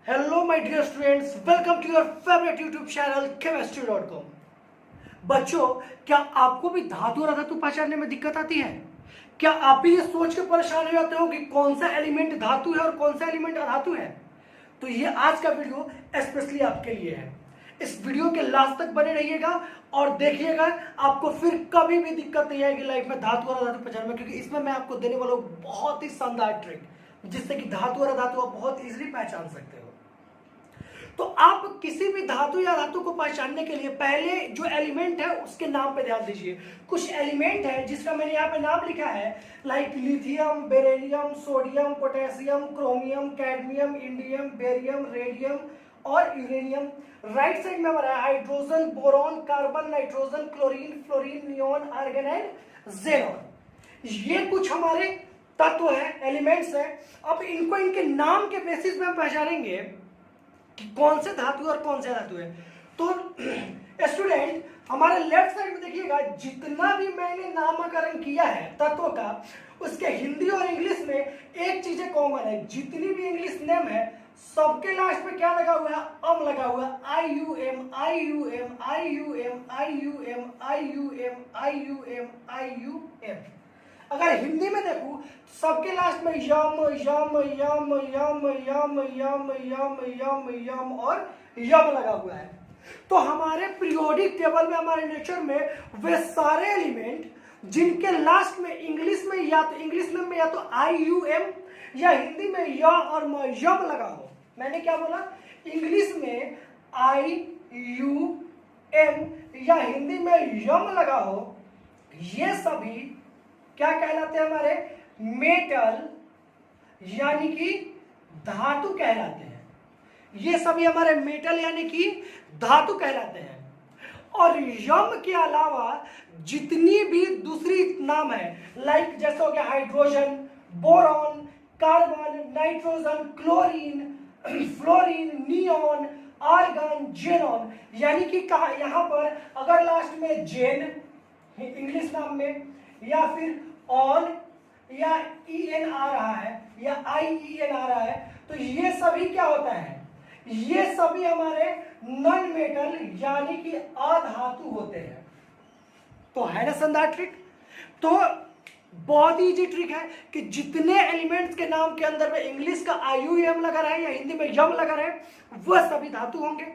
Hello my dear students, welcome to your favourite YouTube channel chemistry.com। बच्चों, क्या आपको भी धातु और अधातु पहचानने में दिक्कत आती है? क्या आप भी ये सोच के परेशान हो जाते हो कि कौन सा एलिमेंट धातु है और कौन सा एलिमेंट अधातु है? तो ये आज का वीडियो स्पेशली आपके लिए है। इस वीडियो के लास्ट तक बने रहिएगा और देखिएगा, आपको फिर कभी भी दिक्कत नहीं आएगी लाइफ में धातु और अधातु पहचानने में, क्योंकि इसमें मैं आपको देने वाला हूँ बहुत ही शानदार ट्रिक, जिससे कि धातु और अधातु आप बहुत इजीली पहचान सकते हो। तो आप किसी भी धातु या धातु को पहचानने के लिए पहले जो एलिमेंट है उसके नाम पे ध्यान दीजिए। कुछ एलिमेंट है जिसका मैंने यहाँ पे नाम लिखा है, like lithium, beryllium, sodium, potassium, chromium, cadmium, indium, barium, radium और यूरेनियम। राइट साइड में हमारा hydrogen, boron, carbon, nitrogen, chlorine, fluorine, neon, argon and xenon. ये कुछ हमारे तत्व है, एलिमेंट्स है। अब इनको इनके नाम के बेसिस पे हम पहचानेंगे कि कौन से धातु और कौन से धातु है। तो स्टूडेंट, हमारे लेफ्ट साइड में देखिएगा, जितना भी मैंने नामकरण किया है तत्वों का, उसके हिंदी और इंग्लिश में एक चीज कॉमन है। जितनी भी इंग्लिश नेम है सबके लास्ट में क्या लगा हुआ है? अम लगा हुआ है। आई you M, I you M, I you M, I you M, I you M, I you M, I you M. अगर हिंदी में देखूं सबके लास्ट में यम यम यम यम यम यम यम यम यम और यम लगा हुआ है। तो हमारे पीरियोडिक टेबल में, हमारे नेचर में वे सारे एलिमेंट जिनके लास्ट में इंग्लिश में या तो आई यू एम या हिंदी में य और यम लगा हो। मैंने क्या बोला? इंग्लिश में आई यू एम या हिंदी में यम लगा हो, ये सभी क्या कहलाते हैं? हमारे मेटल यानी कि धातु कहलाते हैं। ये सभी हमारे मेटल यानी कि धातु कहलाते हैं। और यम के अलावा जितनी भी दूसरी नाम है, लाइक जैसे हो गया hydrogen, boron, carbon, nitrogen, chlorine, fluorine, neon, argon, xenon, यानी कि कहा यहां पर अगर लास्ट में जेन इंग्लिश नाम में या फिर ऑन या ई एन आ रहा है या आई ई एन आ रहा है, तो ये सभी क्या होता है? ये सभी हमारे नॉन मेटल यानी कि अधातु होते हैं। तो है ना शानदार ट्रिक? तो बहुत इजी ट्रिक है कि जितने एलिमेंट्स के नाम के अंदर में इंग्लिश का आई यू एम लगा रहे या हिंदी में यम लगा रहे, वह सभी धातु होंगे।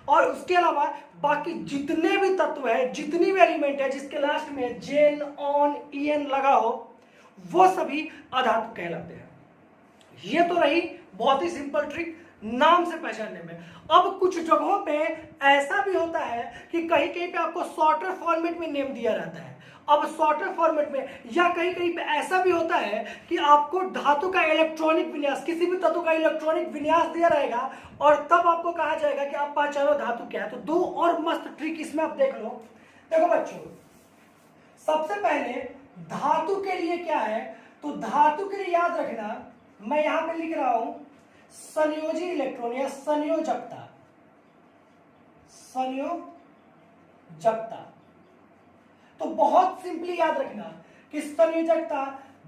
और उसके अलावा बाकी जितने भी तत्व है, जितनी भी एलिमेंट है जिसके लास्ट में जेन, ऑन, ईएन लगा हो, वो सभी अधातु कहलाते हैं। ये तो रही बहुत ही सिंपल ट्रिक नाम से पहचानने में। अब कुछ जगहों पे ऐसा भी होता है कि कहीं कहीं पे आपको शॉर्टर फॉर्मेट में नेम दिया रहता है। अब शॉर्टर फॉर्मेट में या कहीं कहीं पे ऐसा भी होता है कि आपको धातु का इलेक्ट्रॉनिक विन्यास, किसी भी तत्व का इलेक्ट्रॉनिक विन्यास दिया रहेगा और तब आपको कहा जाएगा कि आप पहचानो धातु क्या है। तो दो और मस्त ट्रिक इसमें आप देख लो। देखो बच्चों, सबसे पहले धातु के लिए क्या है? तो धातु के लिए याद रखना, मैं यहां पे लिख रहा हूं संयोजी इलेक्ट्रॉन या संयोजकता। संयोजकता तो बहुत सिंपली याद रखना कि संयोजकता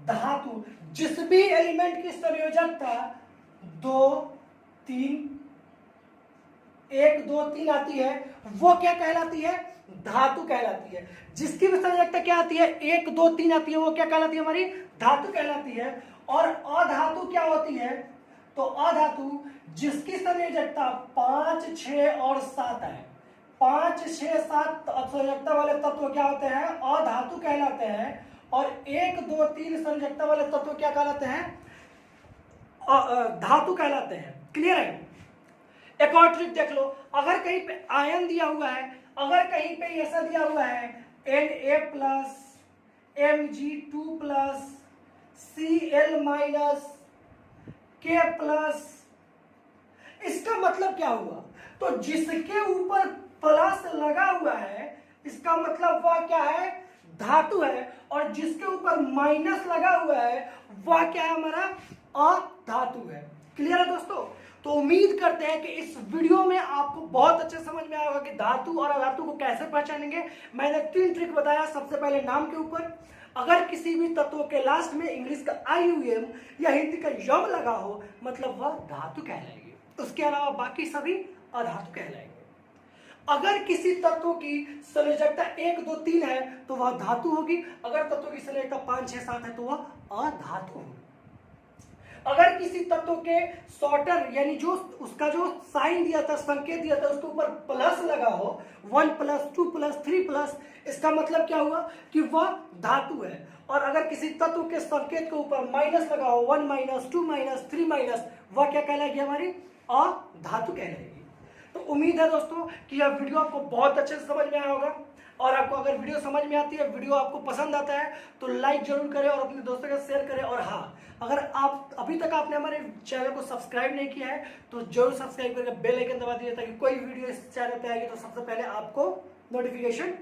धातु, जिस भी एलिमेंट की संयोजकता 2, 3, 1, 2, 3 आती है, वो क्या कहलाती है? धातु कहलाती है। जिसकी भी संयोजकता क्या आती है? 1, 2, 3 आती है, वो क्या कहलाती है? हमारी धातु कहलाती है। और अधातु क्या होती है? तो अधातु जिसकी संयोजकता 5, 6 और 7 है। 5, 6, 7 संयोजकता वाले तत्व क्या होते हैं? अधातु कहलाते हैं। और 1, 2, 3 संयोजकता वाले तत्व क्या कहलाते हैं? धातु कहलाते हैं। क्लियर है? एक और ट्रिक देख लो। अगर कहीं पे आयन दिया हुआ है, अगर कहीं पे ऐसा दिया हुआ है Na+, Mg2+, Cl-, K+, इसका मतलब क्या हुआ? तो जिसके ऊपर प्लस लगा हुआ है इसका मतलब वह क्या है? धातु है। और जिसके ऊपर माइनस लगा हुआ है वह क्या है? हमारा अधातु है। क्लियर है दोस्तों? तो उम्मीद करते हैं कि इस वीडियो में आपको बहुत अच्छे समझ में आया होगा कि धातु और अधातु को कैसे पहचानेंगे। मैंने 3 ट्रिक बताया। सबसे पहले नाम के ऊपर, अगर किसी भी तत्व के लास्ट में इंग्लिश का आई यू एम या हिंदी का यम लगा हो, मतलब वह धातु कहलाएगी। उसके अलावा बाकी सभी अधातु कहलाएंगे। अगर किसी तत्व की संयोजकता 1, 2, 3 है तो वह धातु होगी, अगर तत्व की संयोजकता 5, 6, 7 है तो वह अधातु होगी। अगर किसी तत्व के सॉर्टर यानी जो उसका जो साइन दिया था, संकेत दिया था, उसके ऊपर प्लस लगा हो, 1 प्लस 2 प्लस 3 प्लस, इसका मतलब क्या हुआ कि वह धातु है। और अगर किसी तत्व के संकेत के ऊपर माइनस लगा हो, 1 माइनस 2 माइनस 3 माइनस, वह क्या कहलाएगी? हमारी अधातु कहलाएगी। तो उम्मीद है दोस्तों कि यह वीडियो आपको बहुत अच्छे से समझ में आया होगा। और आपको अगर वीडियो समझ में आती है, वीडियो आपको पसंद आता है तो लाइक जरूर करें और अपने दोस्तों के साथ शेयर करें। और हाँ, अगर आप अभी तक आपने हमारे चैनल को सब्सक्राइब नहीं किया है तो जरूर सब्सक्राइब करके बेल आइकन दबा दीजिए ताकि कोई वीडियो इस चैनल पे आएगी तो सबसे पहले आपको नोटिफिकेशन